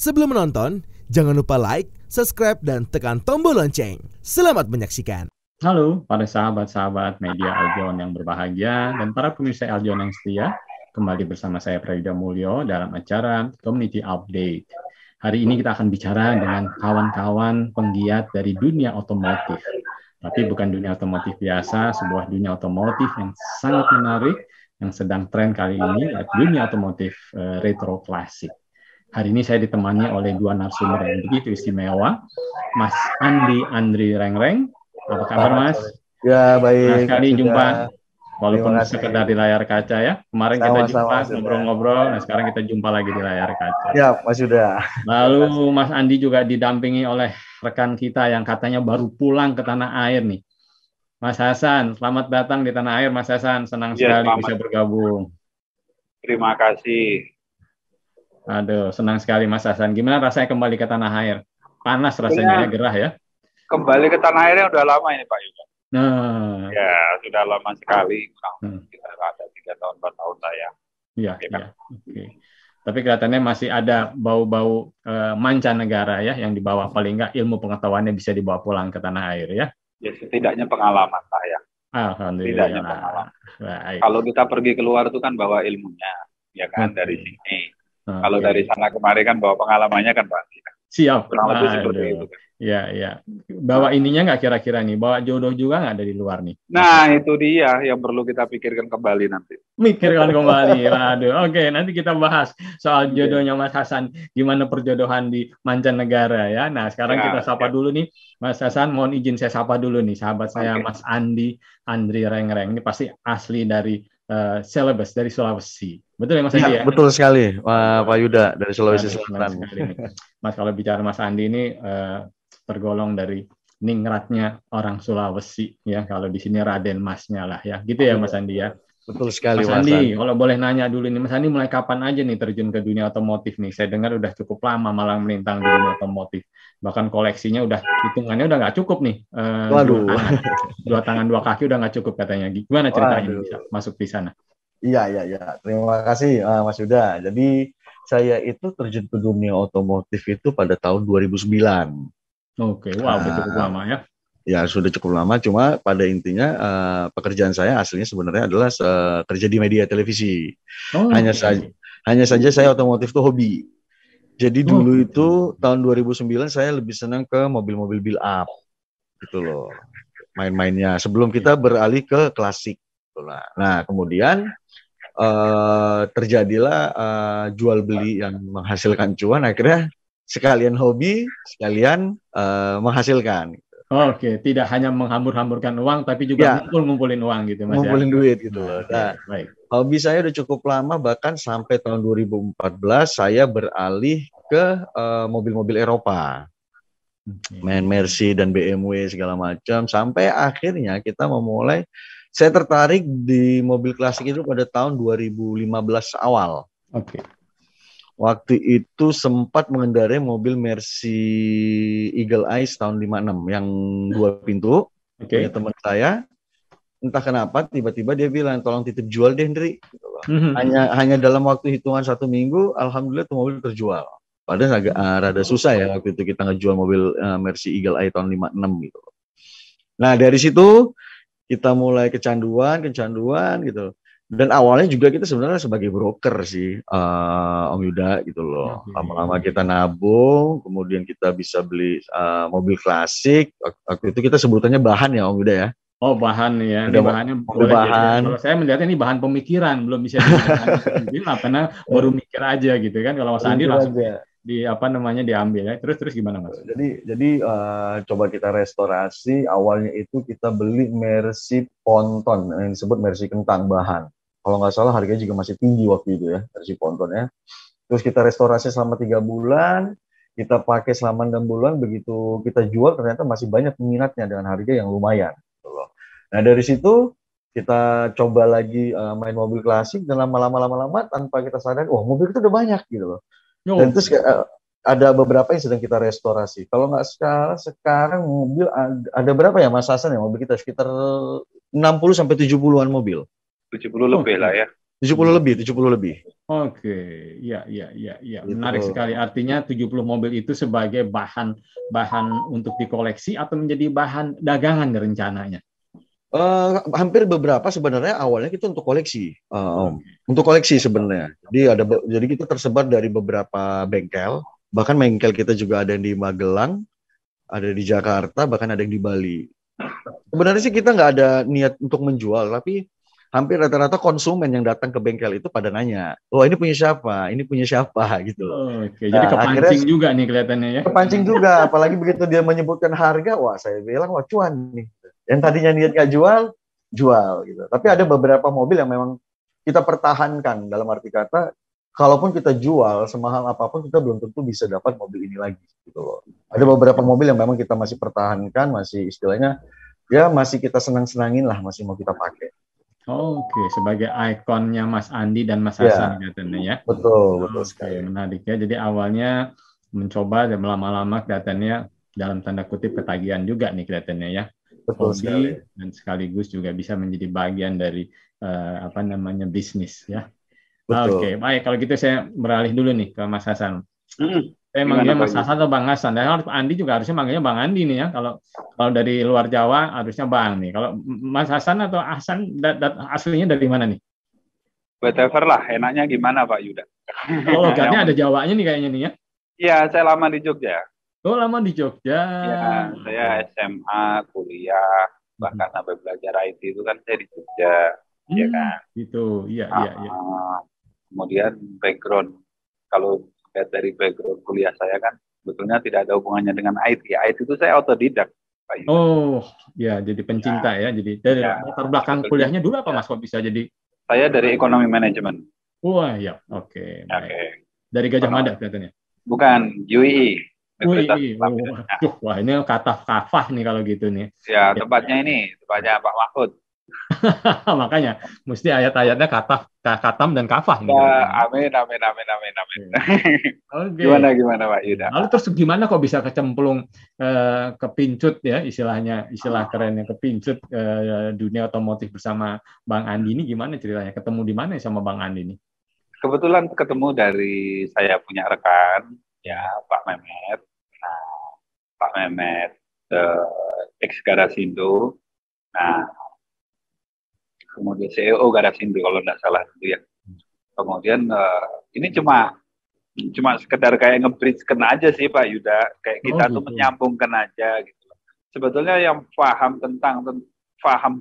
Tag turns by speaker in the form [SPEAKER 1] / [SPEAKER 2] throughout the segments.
[SPEAKER 1] Sebelum menonton, jangan lupa like, subscribe, dan tekan tombol lonceng. Selamat menyaksikan.
[SPEAKER 2] Halo para sahabat-sahabat media Aljon yang berbahagia dan para pemirsa Aljon yang setia. Kembali bersama saya Prayoga Mulyo dalam acara Community Update. Hari ini kita akan bicara dengan kawan-kawan penggiat dari dunia otomotif. Tapi bukan dunia otomotif biasa, sebuah dunia otomotif yang sangat menarik, yang sedang tren kali ini, yaitu dunia otomotif retro klasik. Hari ini saya ditemani oleh dua narasumber yang begitu istimewa, Mas Andri Rengreng. Apa kabar, Mas?
[SPEAKER 3] Ya, baik.
[SPEAKER 2] Nah, sekali jumpa, walaupun
[SPEAKER 3] Terima kasih.
[SPEAKER 2] sekedar di layar kaca ya. Kemarin kita
[SPEAKER 3] Sama-sama,
[SPEAKER 2] jumpa
[SPEAKER 3] Mas Yuda.
[SPEAKER 2] ngobrol-ngobrol, nah sekarang kita jumpa lagi di layar kaca.
[SPEAKER 3] Ya, Mas Yuda.
[SPEAKER 2] Lalu Mas Andi juga didampingi oleh rekan kita yang katanya baru pulang ke tanah air nih. Mas Hasan, selamat datang di tanah air, Mas Hasan. Senang sekali bisa bergabung.
[SPEAKER 4] Terima kasih.
[SPEAKER 2] Aduh, senang sekali Mas Hasan. Gimana rasanya kembali ke tanah air? Panas rasanya ya, gerah ya?
[SPEAKER 4] Kembali ke tanah airnya udah lama ini Pak Yuda.
[SPEAKER 2] Nah,
[SPEAKER 4] Ya, sudah lama sekali. Kita ada 3 tahun, 4 tahun saya.
[SPEAKER 2] iya, iya. Oke. Tapi kelihatannya masih ada bau-bau mancanegara ya yang dibawa, paling nggak ilmu pengetahuannya bisa dibawa pulang ke tanah air ya.
[SPEAKER 4] Ya, setidaknya pengalaman saya.
[SPEAKER 2] Alhamdulillah.
[SPEAKER 4] Setidaknya pengalaman.
[SPEAKER 2] Baik.
[SPEAKER 4] Kalau kita pergi keluar itu kan bawa ilmunya, ya kan, dari sini. Kalau dari sana kemari kan bawa pengalamannya kan Pak.
[SPEAKER 2] Siap.
[SPEAKER 4] Kurang lebih seperti itu.
[SPEAKER 2] Ya, ya. Bawa ininya nggak kira-kira nih? Bawa jodoh juga nggak dari luar nih?
[SPEAKER 4] Nah, itu dia yang perlu kita pikirkan kembali nanti.
[SPEAKER 2] Mikirkan kembali. Waduh. Oke, nanti kita bahas soal jodohnya Mas Hasan. Gimana perjodohan di mancanegara ya. Nah, sekarang kita sapa dulu nih. Mas Hasan, mohon izin saya sapa dulu nih. Sahabat saya Mas Andri Rengreng. Ini pasti asli dari Celebes, dari Sulawesi. Betul ya Mas Andi ya?
[SPEAKER 3] Betul sekali, Pak Yuda, dari Sulawesi Selatan.
[SPEAKER 2] Mas, kalau bicara Mas Andi ini tergolong dari ningratnya orang Sulawesi ya, kalau di sini Raden Masnya lah ya, gitu ya Mas Andi ya.
[SPEAKER 3] Betul sekali
[SPEAKER 2] Mas Andi. Kalau boleh nanya dulu nih, Mas Andi mulai kapan aja nih terjun ke dunia otomotif nih? Saya dengar udah cukup lama malang melintang di dunia otomotif, bahkan koleksinya udah hitungannya udah nggak cukup nih.
[SPEAKER 3] Waduh.
[SPEAKER 2] Dua tangan dua kaki udah nggak cukup katanya. Gimana ceritanya bisa masuk di sana?
[SPEAKER 3] Iya. Terima kasih Mas Yuda. Jadi saya itu terjun ke dunia otomotif itu pada tahun 2009.
[SPEAKER 2] Oke, wow, udah cukup lama ya.
[SPEAKER 3] Ya, sudah cukup lama, cuma pada intinya pekerjaan saya aslinya sebenarnya adalah kerja di media televisi. Hanya saja saya otomotif itu hobi. Jadi dulu itu tahun 2009 saya lebih senang ke mobil-mobil build up. Gitu loh. Main-mainnya sebelum kita beralih ke klasik. Nah, kemudian terjadilah jual beli yang menghasilkan cuan, akhirnya sekalian hobi, sekalian menghasilkan.
[SPEAKER 2] Oke, tidak hanya menghambur-hamburkan uang, tapi juga ngumpulin uang gitu, Mas.
[SPEAKER 3] Ngumpulin duit gitu loh.
[SPEAKER 2] Nah, baik.
[SPEAKER 3] Hobi saya udah cukup lama, bahkan sampai tahun 2014 saya beralih ke mobil-mobil Eropa. Main Mercy dan BMW segala macam, sampai akhirnya kita memulai, saya tertarik di mobil klasik itu pada tahun 2015 awal.
[SPEAKER 2] Oke.
[SPEAKER 3] Waktu itu sempat mengendarai mobil Mercy Eagle Eye tahun 56 yang 2 pintu. Punya teman saya. Entah kenapa tiba-tiba dia bilang, tolong titip jual deh, Hendri. Hanya dalam waktu hitungan 1 minggu, alhamdulillah tuh mobil terjual. Padahal agak rada susah ya waktu itu kita ngejual mobil Mercy Eagle Eye tahun 56 gitu. Nah, dari situ kita mulai kecanduan gitu. Dan awalnya juga kita sebenarnya sebagai broker sih, Om Yuda gitu loh. Lama-lama kita nabung, kemudian kita bisa beli mobil klasik. Waktu itu kita sebutannya bahan ya Om Yuda ya.
[SPEAKER 2] Oh, bahan ya. Ini bahannya boleh bahan. Kalau saya melihatnya ini bahan pemikiran, belum bisa dibilang karena baru mikir aja gitu kan. Kalau Mas Andi langsung diambil ya. Terus gimana Mas?
[SPEAKER 3] Jadi coba kita restorasi. Awalnya itu kita beli Mercy Ponton yang disebut Mercy Kentang bahan. Kalau nggak salah harganya juga masih tinggi waktu itu ya, Mercy Ponton ya. Terus kita restorasi selama 3 bulan, kita pakai selama 6 bulan, begitu kita jual ternyata masih banyak peminatnya dengan harga yang lumayan. Nah dari situ kita coba lagi main mobil klasik, dan lama-lama tanpa kita sadar, wah mobil itu udah banyak gitu loh. Dan terus ada beberapa yang sedang kita restorasi. Kalau nggak sekarang mobil ada berapa ya Mas Hasan ya mobil kita? Sekitar 60 sampai 70-an mobil.
[SPEAKER 4] 70 lebih lah ya.
[SPEAKER 3] 70 lebih.
[SPEAKER 2] Oke, ya, ya, ya, ya,
[SPEAKER 3] Gitu.
[SPEAKER 2] menarik sekali. Artinya 70 mobil itu sebagai bahan untuk dikoleksi atau menjadi bahan dagangan rencananya.
[SPEAKER 3] Hampir beberapa sebenarnya awalnya kita untuk koleksi, untuk koleksi sebenarnya. Jadi kita tersebar dari beberapa bengkel, bahkan bengkel kita juga ada yang di Magelang, ada di Jakarta, bahkan ada yang di Bali. Sebenarnya sih kita nggak ada niat untuk menjual, tapi hampir rata-rata konsumen yang datang ke bengkel itu pada nanya, oh ini punya siapa, ini punya siapa gitu loh.
[SPEAKER 2] Oke, jadi kepancing juga nih kelihatannya ya.
[SPEAKER 3] Kepancing juga, apalagi begitu dia menyebutkan harga, wah saya bilang wah cuan nih. Yang tadinya niat nggak jual, jual gitu. Tapi ada beberapa mobil yang memang kita pertahankan, dalam arti kata, kalaupun kita jual semahal apapun kita belum tentu bisa dapat mobil ini lagi gitu loh. Ada beberapa mobil yang memang kita masih pertahankan, masih istilahnya ya masih kita senang-senangin lah, masih mau kita pakai.
[SPEAKER 2] Oke, sebagai ikonnya Mas Andi dan Mas Hasan katanya ya.
[SPEAKER 3] Betul sekali.
[SPEAKER 2] Menarik ya. Jadi awalnya mencoba dan lama-lama kelihatannya dalam tanda kutip ketagihan juga nih kelihatannya ya.
[SPEAKER 3] Betul sekali.
[SPEAKER 2] Dan sekaligus juga bisa menjadi bagian dari bisnis ya. Oke, baik. Kalau gitu saya beralih dulu nih ke Mas Hasan. Saya manggilnya Mas Hasan atau Bang Hasan. Dan Andi juga harusnya manggilnya Bang Andi nih ya. Kalau dari luar Jawa harusnya Bang nih. Kalau Mas Hasan atau Hasan aslinya dari mana nih?
[SPEAKER 4] Whatever lah, enaknya gimana Pak Yuda?
[SPEAKER 2] Oh, logatnya ada Jawanya nih kayaknya nih ya.
[SPEAKER 4] Iya, saya lama di Jogja.
[SPEAKER 2] Oh, lama di Jogja.
[SPEAKER 4] Ya, saya SMA, kuliah, bahkan sampai belajar IT itu kan saya di Jogja. Ya kan?
[SPEAKER 2] Gitu, iya.
[SPEAKER 4] Kemudian background, kalau lihat dari background kuliah saya kan sebetulnya tidak ada hubungannya dengan IT. IT itu saya otodidak. Pak Yuda.
[SPEAKER 2] Oh, ya jadi pencinta ya. Jadi dari latar belakang kuliahnya dulu apa Mas kok bisa jadi?
[SPEAKER 4] Saya dari ekonomi manajemen.
[SPEAKER 2] Wah, ya, oke. Dari Gajah Mada katanya.
[SPEAKER 4] Bukan, UI.
[SPEAKER 2] Wah, ini kafah nih kalau gitu nih.
[SPEAKER 4] Ya, tempatnya Pak Mahfud.
[SPEAKER 2] Makanya mesti ayat-ayatnya katam dan kafah.
[SPEAKER 4] Amin. Okay. Gimana Pak Yuda?
[SPEAKER 2] Lalu terus gimana kok bisa kecemplung kepincut ya istilah kerennya kepincut dunia otomotif bersama Bang Andi ini gimana ceritanya? Ketemu di mana sama Bang Andi ini?
[SPEAKER 4] Kebetulan ketemu dari saya punya rekan ya Pak Mehmet. Nah, Pak Mehmet ex Garasindo. Nah, kemudian CEO Garasindo kalau tidak salah itu ya. Kemudian ini cuma sekedar kayak nge-bridge-kan aja sih Pak Yuda, kayak kita tuh menyambungkan aja gitu. Sebetulnya yang paham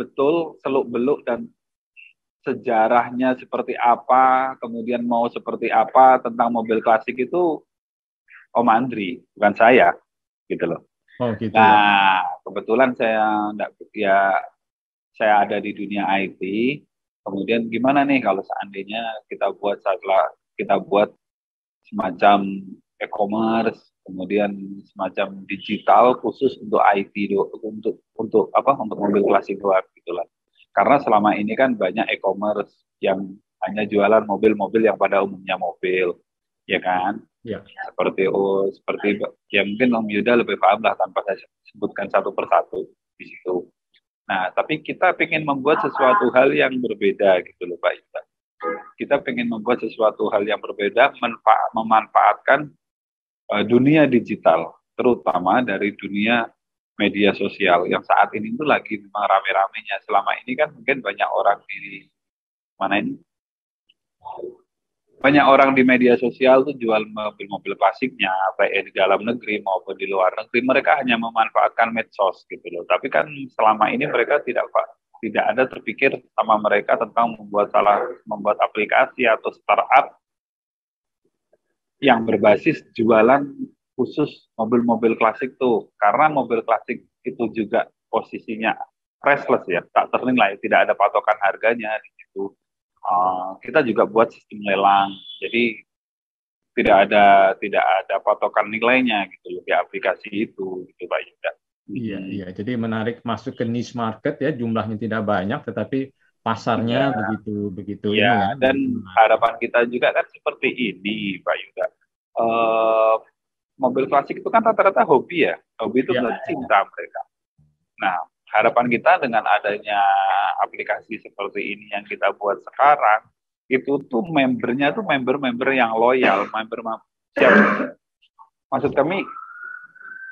[SPEAKER 4] betul seluk-beluk dan sejarahnya seperti apa, kemudian mau seperti apa tentang mobil klasik itu Om Andri, bukan saya, gitu loh.
[SPEAKER 2] Oh, gitu.
[SPEAKER 4] Nah, kebetulan saya ada di dunia IT. Kemudian gimana nih kalau seandainya kita buat semacam e-commerce, kemudian semacam digital khusus untuk IT untuk mobil klasik luar gitulah. Karena selama ini kan banyak e-commerce yang hanya jualan mobil-mobil yang pada umumnya mobil, ya kan?
[SPEAKER 2] Ya.
[SPEAKER 4] Seperti ya mungkin Om Yuda lebih paham lah tanpa saya sebutkan satu persatu di situ. Nah, tapi kita ingin membuat sesuatu hal yang berbeda gitu loh Pak Yuda. Kita ingin membuat sesuatu hal yang berbeda, memanfaatkan dunia digital, terutama dari dunia media sosial yang saat ini itu lagi memang rame-ramenya. Selama ini kan mungkin banyak orang di media sosial tuh jual mobil-mobil klasiknya, baik di dalam negeri maupun di luar negeri. Mereka hanya memanfaatkan medsos gitu loh. Tapi kan selama ini mereka tidak ada terpikir sama mereka tentang membuat aplikasi atau startup yang berbasis jualan khusus mobil-mobil klasik tuh. Karena mobil klasik itu juga posisinya priceless ya, tak ternilai, tidak ada patokan harganya di situ. Kita juga buat sistem lelang, jadi tidak ada patokan nilainya gitu loh di aplikasi itu gitu Pak Yuda.
[SPEAKER 2] Iya. Jadi menarik masuk ke niche market ya, jumlahnya tidak banyak, tetapi pasarnya begitu
[SPEAKER 4] ya,
[SPEAKER 2] ini ya.
[SPEAKER 4] Dan harapan kita juga kan seperti ini Pak Yuda. Mobil klasik itu kan rata-rata hobi ya, hobi itu cinta mereka. Nah, harapan kita dengan adanya aplikasi seperti ini yang kita buat sekarang, itu tuh membernya tuh member-member yang loyal, siap. Maksud kami,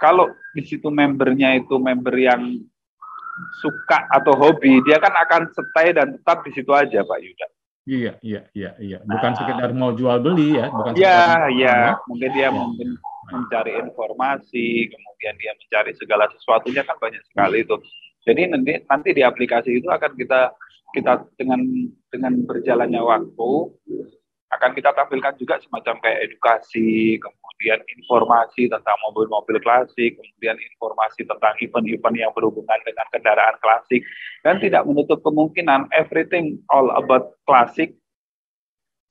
[SPEAKER 4] kalau di situ membernya itu member yang suka atau hobi, dia kan akan stay dan tetap di situ aja, Pak Yuda.
[SPEAKER 2] Iya. Bukan sekedar mau jual beli ya, bukan
[SPEAKER 4] Iya. Mungkin dia mencari informasi, kemudian dia mencari segala sesuatunya kan banyak sekali itu. Jadi nanti di aplikasi itu akan kita dengan berjalannya waktu akan kita tampilkan juga semacam kayak edukasi, kemudian informasi tentang mobil-mobil klasik, kemudian informasi tentang event-event yang berhubungan dengan kendaraan klasik, dan tidak menutup kemungkinan everything all about klasik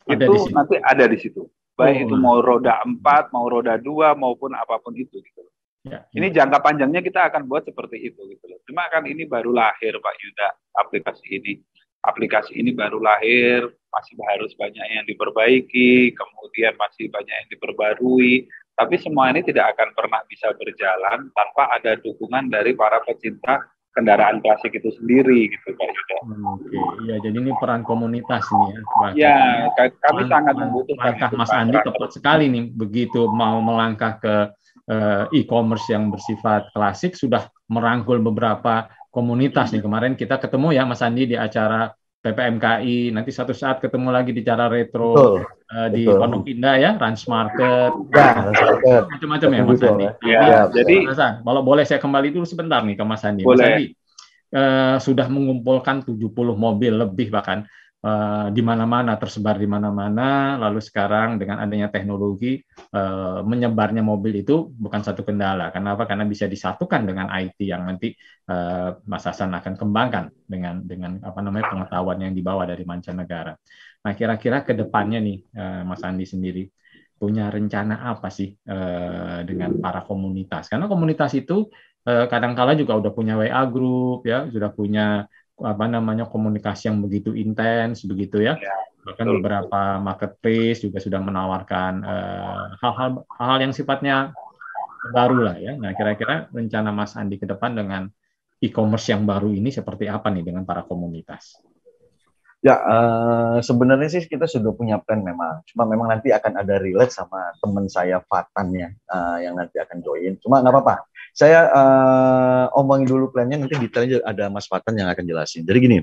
[SPEAKER 4] itu nanti ada di situ. Baik itu mau roda 4, mau roda 2, maupun apapun itu gitu. Ini jangka panjangnya kita akan buat seperti itu gitu loh. Cuma kan ini baru lahir Pak Yuda, aplikasi ini. Aplikasi ini baru lahir, masih harus banyak yang diperbaiki, kemudian masih banyak yang diperbarui, tapi semua ini tidak akan pernah bisa berjalan tanpa ada dukungan dari para pecinta kendaraan klasik itu sendiri gitu Pak Yuda.
[SPEAKER 2] Oke, iya jadi ini peran komunitas nih ya.
[SPEAKER 4] Ya, kami sangat membutuhkan.
[SPEAKER 2] Langkah Mas Andi tepat sekali nih, begitu mau melangkah ke e-commerce yang bersifat klasik sudah merangkul beberapa komunitas nih. Kemarin kita ketemu ya Mas Andi di acara PPMKI, nanti suatu saat ketemu lagi di acara retro di Pondok Indah ya, Rans Market, macam-macam ya Mas Andi.
[SPEAKER 4] Jadi
[SPEAKER 2] kalau boleh saya kembali dulu sebentar nih ke Mas Andi. Mas Andi sudah mengumpulkan 70 mobil lebih bahkan di mana-mana, tersebar di mana-mana, lalu sekarang dengan adanya teknologi menyebarnya mobil itu bukan satu kendala. Kenapa? Karena bisa disatukan dengan IT yang nanti Mas Hasan akan kembangkan dengan pengetahuan yang dibawa dari mancanegara. Nah, kira-kira ke depannya nih Mas Andi sendiri punya rencana apa sih dengan para komunitas? Karena komunitas itu kadang-kala juga udah punya WA group ya, sudah punya komunikasi yang begitu intens begitu ya. Bahkan beberapa marketplace juga sudah menawarkan hal-hal yang sifatnya baru lah ya. Nah, kira-kira rencana Mas Andi ke depan dengan e-commerce yang baru ini seperti apa nih dengan para komunitas?
[SPEAKER 3] Ya, sebenarnya sih kita sudah punya plan memang. Cuma memang nanti akan ada relate sama teman saya Fatan ya, yang nanti akan join. Cuma nggak apa-apa. Saya omongin dulu plannya, nanti detailnya ada Mas Fatan yang akan jelasin. Jadi gini,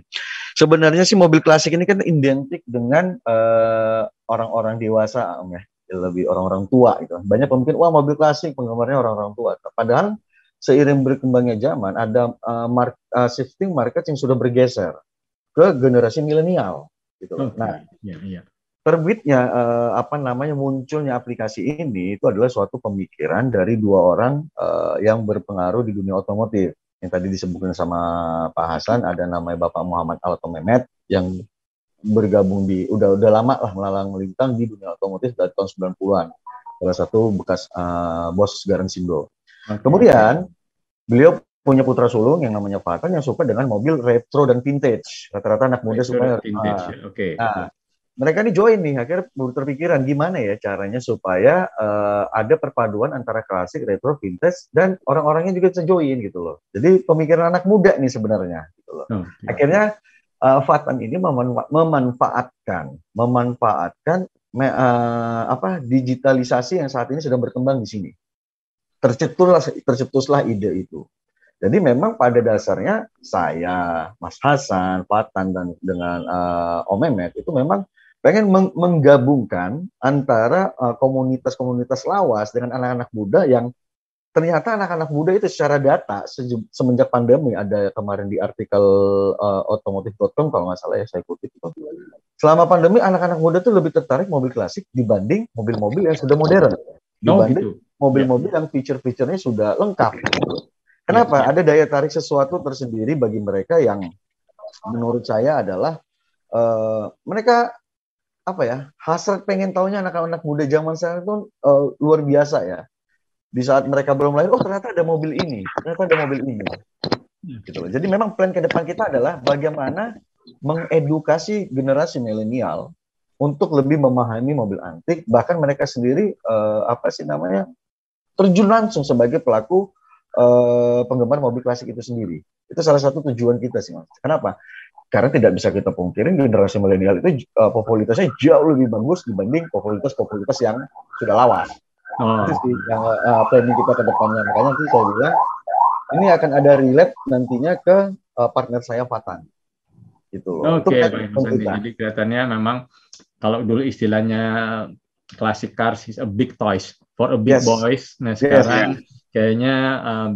[SPEAKER 3] sebenarnya sih mobil klasik ini kan identik dengan orang-orang dewasa, ya, lebih orang-orang tua gitu. Banyak pemikir, wah mobil klasik penggemarnya orang-orang tua. Padahal seiring berkembangnya zaman, ada shifting market yang sudah bergeser ke generasi milenial gitu. Nah, terbitnya munculnya aplikasi ini itu adalah suatu pemikiran dari dua orang yang berpengaruh di dunia otomotif. Yang tadi disebutkan sama Pak Hasan, ada namanya Bapak Muhammad Alto Mehmet yang bergabung udah lama lah melalang melintang di dunia otomotif dari tahun 90-an. Salah satu bekas bos Garansindo. Kemudian beliau punya putra sulung yang namanya Fatan yang suka dengan mobil retro dan vintage. Rata-rata anak muda suka vintage. Nah, mereka ini join nih, akhirnya berpikiran gimana ya caranya supaya ada perpaduan antara klasik, retro, vintage, dan orang-orangnya juga bisa join gitu loh. Jadi pemikiran anak muda nih sebenarnya. Gitu loh. Akhirnya Fatan ini memanfaatkan digitalisasi yang saat ini sedang berkembang di sini. Tercetuslah ide itu. Jadi memang pada dasarnya saya, Mas Hasan, Fatan, dan dengan Om Mehmet itu memang pengen menggabungkan antara komunitas-komunitas lawas dengan anak-anak muda yang ternyata anak-anak muda itu secara data semenjak pandemi, ada kemarin di artikel otomotif.com kalau nggak salah ya saya kutip itu. Selama pandemi anak-anak muda itu lebih tertarik mobil klasik dibanding mobil-mobil yang sudah modern. Dibanding mobil-mobil yang fitur-fiturnya sudah lengkap. Kenapa? Ada daya tarik sesuatu tersendiri bagi mereka yang menurut saya adalah mereka hasrat pengen tahunya anak-anak muda zaman sekarang itu luar biasa ya. Di saat mereka belum lahir, ternyata ada mobil ini, Gitu loh. Jadi memang plan ke depan kita adalah bagaimana mengedukasi generasi milenial untuk lebih memahami mobil antik, bahkan mereka sendiri terjun langsung sebagai pelaku penggemar mobil klasik itu sendiri. Itu salah satu tujuan kita sih, Mas. Kenapa? Karena tidak bisa kita pungkiri generasi milenial itu popularitasnya jauh lebih bagus dibanding popularitas yang sudah lawas. Itu sih yang planning kita ke depannya. Makanya sih saya bilang ini akan ada relate nantinya ke partner saya Fatan. Gitu.
[SPEAKER 2] Oke, baik Mas Andi. Jadi kelihatannya memang kalau dulu istilahnya classic cars is a big toys for a big boys. Nah sekarang kayaknya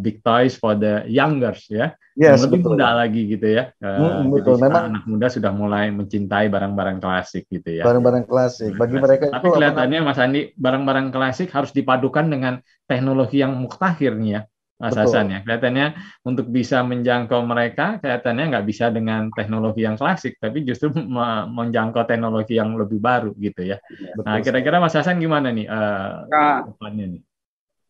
[SPEAKER 2] big toys for the youngers ya. Yang lebih muda lagi gitu ya.
[SPEAKER 3] Betul.
[SPEAKER 2] Jadi memang anak muda sudah mulai mencintai barang-barang klasik gitu ya.
[SPEAKER 3] Barang-barang klasik. Bagi mereka
[SPEAKER 2] tapi itu kelihatannya Mas Andi barang-barang klasik harus dipadukan dengan teknologi yang muktakhir nih ya. Mas Hasan ya, kelihatannya untuk bisa menjangkau mereka, kelihatannya nggak bisa dengan teknologi yang klasik, tapi justru menjangkau teknologi yang lebih baru gitu ya. Betul, nah, kira-kira Mas Hasan gimana nih depannya nih?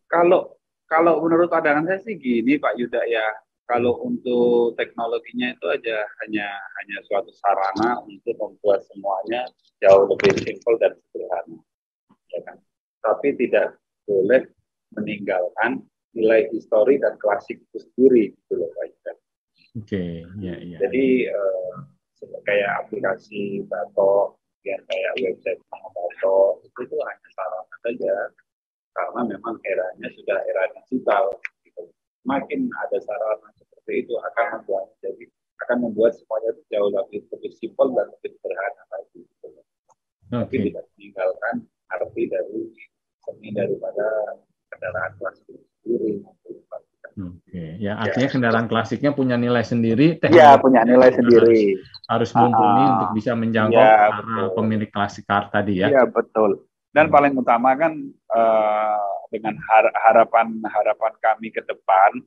[SPEAKER 4] Kalau menurut pandangan saya sih gini Pak Yuda ya, kalau untuk teknologinya itu aja hanya suatu sarana untuk membuat semuanya jauh lebih simpel dan sederhana, ya kan? Tapi tidak boleh meninggalkan nilai histori dan klasik itu sendiri gitu loh Pak Yuda.
[SPEAKER 2] Oke, ya.
[SPEAKER 4] Jadi kayak aplikasi Batok, ya kayak website Batok itu hanya sarana saja, karena memang eranya sudah era digital. Gitu. Makin ada sarana seperti itu akan membuat semuanya itu jauh lebih simpel dan lebih sederhana lagi. Gitu. Tapi tidak meninggalkan arti dari seni daripada kendaraan klasik sendiri.
[SPEAKER 2] Oke, ya artinya kendaraan klasiknya punya nilai sendiri.
[SPEAKER 4] Iya, punya nilai sendiri.
[SPEAKER 2] Harus mumpuni untuk bisa menjangkau para pemilik klasik car tadi ya.
[SPEAKER 4] Iya betul. Dan paling utama kan dengan harapan kami ke depan,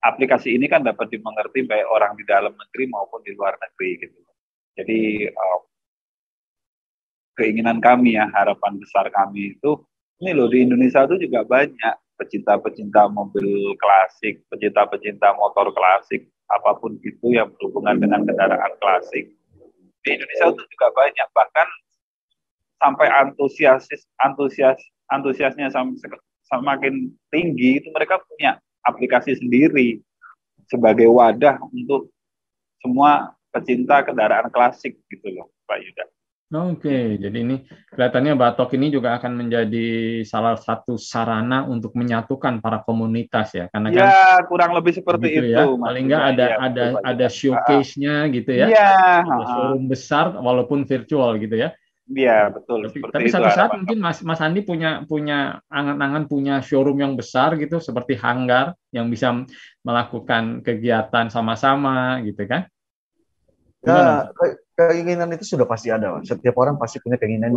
[SPEAKER 4] aplikasi ini kan dapat dimengerti baik orang di dalam negeri maupun di luar negeri gitu. Jadi keinginan kami ya, harapan besar kami itu, ini loh di Indonesia itu juga banyak pecinta-pecinta mobil klasik, pecinta-pecinta motor klasik, apapun itu yang berhubungan dengan kendaraan klasik. Di Indonesia itu juga banyak, bahkan sampai antusiasnya semakin tinggi, itu mereka punya aplikasi sendiri sebagai wadah untuk semua pecinta kendaraan klasik gitu loh, Pak Yuda.
[SPEAKER 2] Oke, jadi ini kelihatannya Batok ini juga akan menjadi salah satu sarana untuk menyatukan para komunitas ya, karena kan
[SPEAKER 4] kurang lebih seperti itu.
[SPEAKER 2] Ya, paling nggak ada showcase-nya gitu ya, ada showroom besar walaupun virtual gitu ya.
[SPEAKER 4] Iya betul.
[SPEAKER 2] Tapi satu saat mungkin Mas Andi punya angan-angan punya showroom yang besar gitu, seperti hanggar yang bisa melakukan kegiatan sama-sama gitu kan?
[SPEAKER 3] Ya, keinginan itu sudah pasti ada, Mas. Setiap orang pasti punya keinginan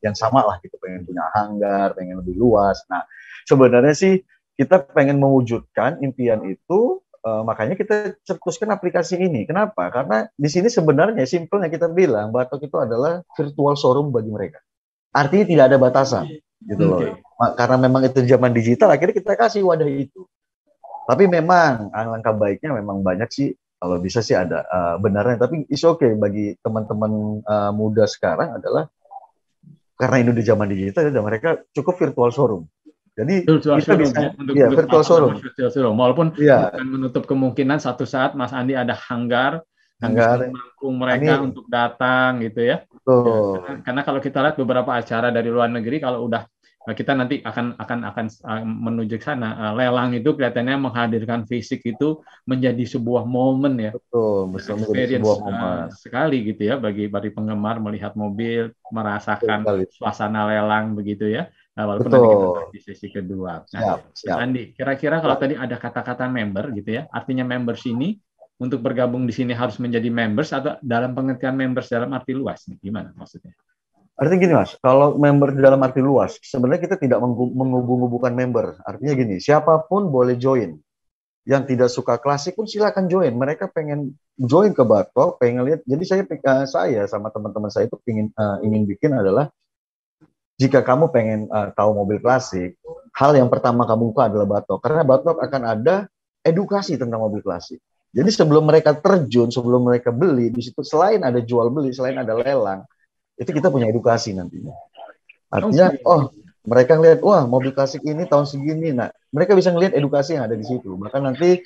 [SPEAKER 3] yang sama lah gitu, pengen punya hanggar, pengen lebih luas. Nah, sebenarnya sih kita pengen mewujudkan impian itu, makanya kita cetuskan aplikasi ini. Kenapa? Karena di sini sebenarnya simpelnya kita bilang Batok itu adalah virtual showroom bagi mereka. Artinya tidak ada batasan, gitu loh. Karena memang itu zaman digital, akhirnya kita kasih wadah itu. Tapi memang alangkah baiknya memang banyak sih. Kalau bisa sih ada benarnya, tapi it's okay bagi teman-teman muda sekarang adalah karena ini di zaman digital dan mereka cukup virtual showroom. Jadi
[SPEAKER 2] virtual
[SPEAKER 3] kita
[SPEAKER 2] showroom,
[SPEAKER 3] bisa virtual showroom.
[SPEAKER 2] Walaupun bukan menutup kemungkinan satu saat Mas Andi ada hanggar yang bisa menampung mereka untuk datang gitu ya. Karena kalau kita lihat beberapa acara dari luar negeri, kalau udah kita nanti akan menuju ke sana. Lelang itu kelihatannya menghadirkan fisik itu menjadi sebuah momen ya.
[SPEAKER 3] Betul,
[SPEAKER 2] experience sekali gitu ya bagi penggemar melihat mobil, merasakan suasana lelang begitu ya. Walaupun nanti kita bahas di sesi kedua. Nah, Andi, kira-kira kalau tadi ada kata-kata member gitu ya, artinya members ini untuk bergabung di sini harus menjadi members atau dalam pengertian members dalam arti luas nih, gimana maksudnya?
[SPEAKER 3] Artinya gini Mas, kalau member dalam arti luas, sebenarnya kita tidak menghubung-hubungkan member. Artinya gini, siapapun boleh join. Yang tidak suka klasik pun silakan join. Mereka pengen join ke Batok, pengen lihat. Jadi saya sama teman-teman saya itu ingin bikin adalah, jika kamu pengen tahu mobil klasik, hal yang pertama kamu buka adalah Batok. Karena Batok akan ada edukasi tentang mobil klasik. Jadi sebelum mereka terjun, sebelum mereka beli, di situ selain ada jual beli, selain ada lelang, itu kita punya edukasi nantinya. Artinya, mereka ngelihat, wah mobil klasik ini tahun segini. Nah, mereka bisa ngelihat edukasi yang ada di situ. Bahkan nanti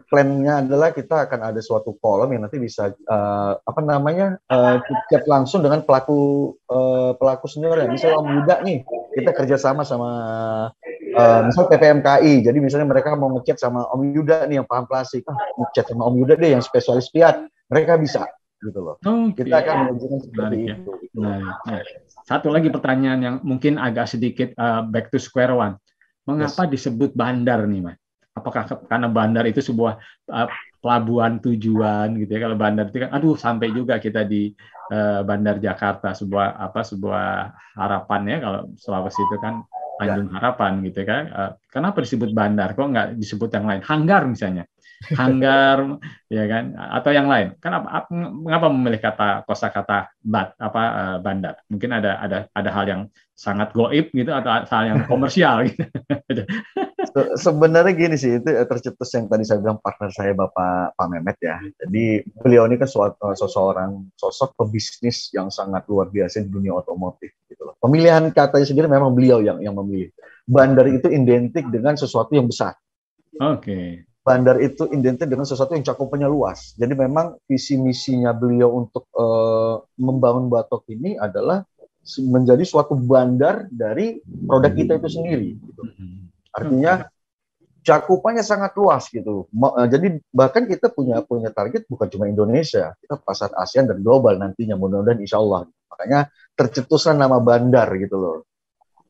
[SPEAKER 3] Plannya adalah kita akan ada suatu kolom yang nanti bisa chat langsung dengan pelaku senior ya. Misalnya Om Yuda nih, kita kerjasama sama misal PPMKI. Jadi misalnya mereka mau ngechat sama Om Yuda nih yang paham plastik, ngechat sama Om Yuda deh yang spesialis piat, mereka bisa gitu loh.
[SPEAKER 2] Okay.
[SPEAKER 3] Kita akan menunjukkan seperti
[SPEAKER 2] Menarik,
[SPEAKER 3] itu.
[SPEAKER 2] Ya. Nah, satu lagi pertanyaan yang mungkin agak sedikit back to square one. Mengapa disebut bandar nih, Mas? Apakah karena bandar itu sebuah pelabuhan tujuan gitu ya? Kalau bandar itu kan, aduh sampai juga kita di Bandar Jakarta, sebuah harapan ya. Kalau Sulawesi itu kan Tanjung Harapan gitu kan. Kenapa disebut bandar? Kok nggak disebut yang lain? Hanggar misalnya. Hanggar ya kan, atau yang lain. Mengapa memilih kosakata bandar? Mungkin ada hal yang sangat goib gitu atau hal yang komersial gitu.
[SPEAKER 3] Sebenarnya gini sih, itu tercetus yang tadi saya bilang partner saya Pak Mehmet ya. Jadi beliau ini kan sosok pebisnis yang sangat luar biasa di dunia otomotif gitu loh. Pemilihan katanya sendiri memang beliau yang memilih. Bandar itu identik dengan sesuatu yang besar.
[SPEAKER 2] Oke.
[SPEAKER 3] Bandar itu identik dengan sesuatu yang cakupannya luas. Jadi memang visi misinya beliau untuk membangun Batok ini adalah menjadi suatu bandar dari produk kita itu sendiri. Gitu. Artinya cakupannya sangat luas gitu. Jadi bahkan kita punya target bukan cuma Indonesia, kita pasar ASEAN dan global nantinya mudah-mudahan insya Allah. Makanya tercetuslah nama bandar gitu loh.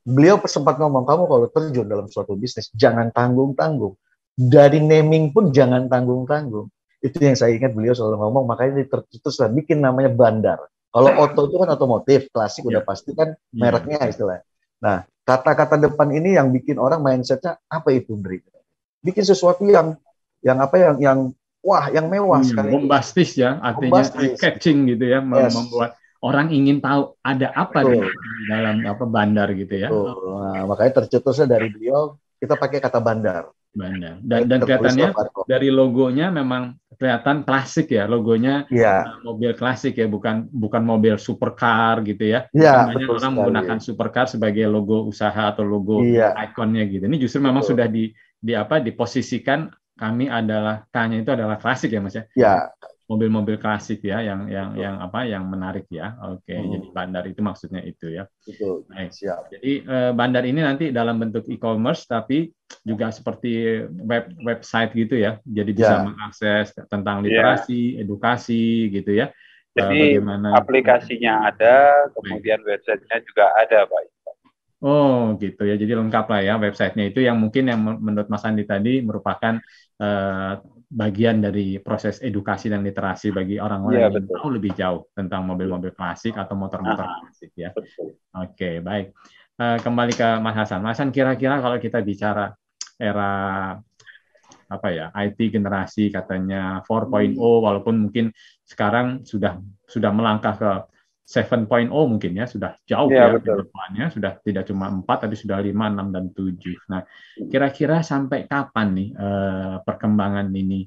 [SPEAKER 3] Beliau sempat ngomong, kamu kalau terjun dalam suatu bisnis jangan tanggung-tanggung. Dari naming pun jangan tanggung-tanggung. Itu yang saya ingat beliau selalu ngomong, makanya tercetuslah bikin namanya bandar. Kalau auto itu kan otomotif, klasik udah pasti kan mereknya istilahnya. Nah, kata-kata depan ini yang bikin orang mindsetnya apa itu, Ndri? Bikin sesuatu yang mewah sekali.
[SPEAKER 2] Bombastis ya, artinya catching gitu ya, membuat orang ingin tahu ada apa di dalam bandar gitu ya.
[SPEAKER 3] Nah, makanya tercetusnya dari beliau, kita pakai kata bandar.
[SPEAKER 2] Bandar. Dan kelihatannya dari logonya memang kelihatan klasik ya, logonya mobil klasik ya, bukan mobil supercar gitu ya. Banyak orang menggunakan supercar sebagai logo usaha atau logo ikonnya gitu. Ini justru memang sudah diposisikan kami adalah K-nya itu adalah klasik ya Mas ya.
[SPEAKER 3] Iya.
[SPEAKER 2] Mobil-mobil klasik ya yang menarik ya. Oke, jadi bandar itu maksudnya itu ya.
[SPEAKER 3] Betul.
[SPEAKER 2] Baik.
[SPEAKER 3] Siap.
[SPEAKER 2] Jadi bandar ini nanti dalam bentuk e-commerce tapi juga seperti website gitu ya. Jadi bisa mengakses tentang literasi, edukasi gitu ya.
[SPEAKER 4] Jadi aplikasinya ada, kemudian websitenya juga ada, Pak.
[SPEAKER 2] Oh gitu ya, jadi lengkap lah ya websitenya itu yang mungkin yang menurut Mas Andi tadi merupakan bagian dari proses edukasi dan literasi bagi orang-orang yang tahu lebih jauh tentang mobil-mobil klasik atau motor-motor klasik ya. Oke, baik. Kembali ke Mas Hasan. Mas Hasan, kira-kira kalau kita bicara era IT generasi katanya 4.0 walaupun mungkin sekarang sudah melangkah ke 7.0 mungkin ya, sudah jauh ya depannya, sudah tidak cuma 4 tapi sudah 5, 6 dan 7. Nah, kira-kira sampai kapan nih perkembangan ini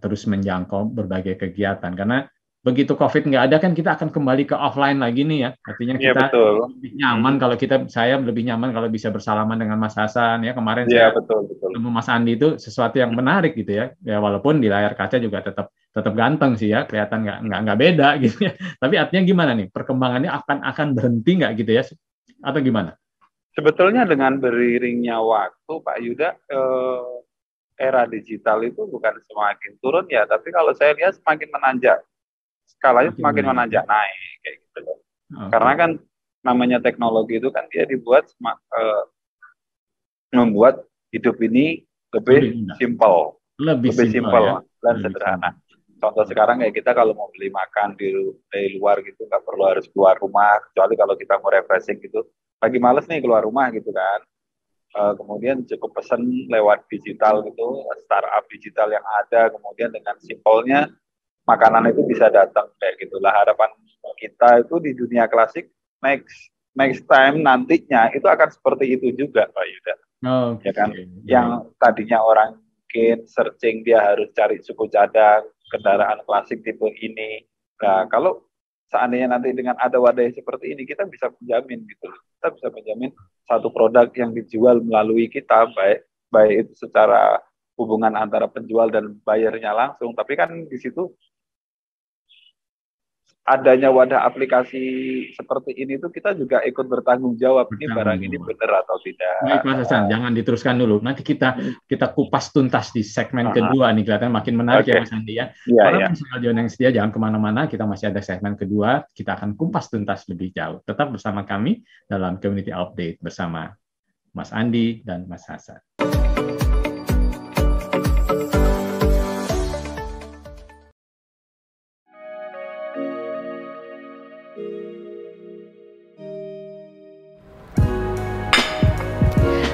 [SPEAKER 2] terus menjangkau berbagai kegiatan? Karena begitu COVID nggak ada kan kita akan kembali ke offline lagi nih ya. Artinya kita lebih nyaman saya lebih nyaman kalau bisa bersalaman dengan Mas Hasan ya. Kemarin saya ketemu Mas Andi itu sesuatu yang menarik gitu ya. Ya walaupun di layar kaca juga tetap ganteng sih ya, kelihatan nggak beda gitu ya. Tapi artinya gimana nih? Perkembangannya akan berhenti nggak gitu ya? Atau gimana?
[SPEAKER 4] Sebetulnya dengan beriringnya waktu, Pak Yuda, era digital itu bukan semakin turun ya, tapi kalau saya lihat semakin menanjak. Skalanya semakin menanjak naik kayak gitu loh. Karena kan namanya teknologi itu kan dia dibuat membuat hidup ini lebih simpel, lebih simpel dan sederhana. Contoh sekarang kayak kita kalau mau beli makan dari luar gitu nggak perlu harus keluar rumah, kecuali kalau kita mau refreshing gitu. Lagi males nih keluar rumah gitu kan. Kemudian cukup pesen lewat digital gitu, startup digital yang ada, kemudian dengan simpelnya makanan itu bisa datang kayak gitulah. Harapan kita itu di dunia klasik next time nantinya itu akan seperti itu juga, Pak Yuda. Ya kan? Yang tadinya orang mungkin searching dia harus cari suku cadang kendaraan klasik tipe ini. Nah, kalau seandainya nanti dengan ada wadah seperti ini, kita bisa menjamin gitu. Kita bisa menjamin satu produk yang dijual melalui kita, baik itu secara hubungan antara penjual dan bayarnya langsung, tapi kan di situ adanya wadah aplikasi seperti ini tuh kita juga ikut bertanggung jawab ini barang ini benar atau tidak.
[SPEAKER 2] Baik Mas Hasan, jangan diteruskan dulu. Nanti kita kupas tuntas di segmen kedua nih, kelihatan makin menarik ya Mas Andi ya. Para pendengar Aljon yang setia jangan kemana-mana, kita masih ada segmen kedua, kita akan kupas tuntas lebih jauh. Tetap bersama kami dalam Community Update bersama Mas Andi dan Mas Hasan.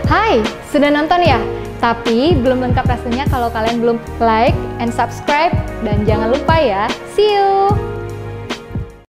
[SPEAKER 5] Hai, sudah nonton ya? Tapi belum lengkap rasanya kalau kalian belum like and subscribe. Dan jangan lupa ya, see you!